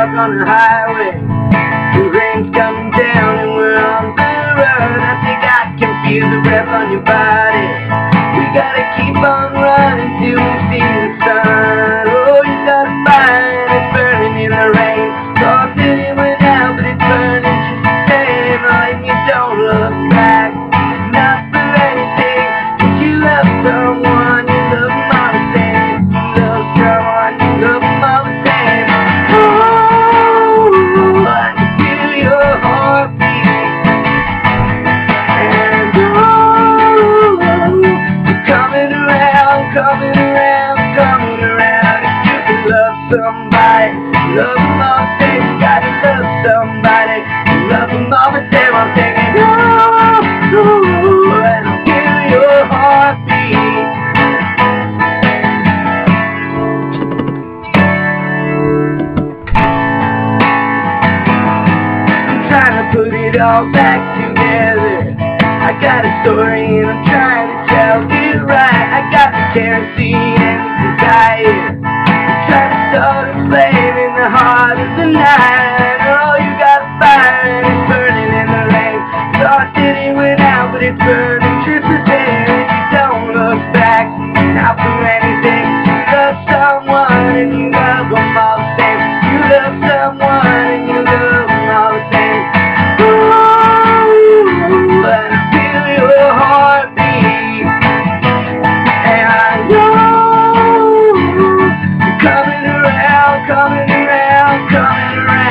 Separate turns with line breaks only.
stuck on the highway. The rain's coming down and we're on the run. I think I can feel the breath on your body. We gotta keep on running till we see the sun. Oh, you gotta find it burning in the rain. Thought that it went out, but it's burning just the same. Oh, and you don't look back, not for anything. If you love someone, you love them all the same. If you love someone, you love them all the same. Oh, I can feel your heartbeat. And oh, you're coming around, coming around, coming around. If you can love somebody, love them all the same. You gotta love somebody, love them all the same. I'm thinking, oh, and I feel your heartbeat. I'm trying to put it all back together. I got a story and I'm trying to tell it right. I got the kerosene and the desire. I'm trying to start a flame in the heart of the night. Oh, you got a fire and it's burning in the rain. Thought that it went out, but it's burning just the same. If you don't look back, not for anything. You love someone and you love them all the same. You love someone and you love them all the same. Ooh, and I feel your heartbeat. And I know you're coming around, coming around, coming around.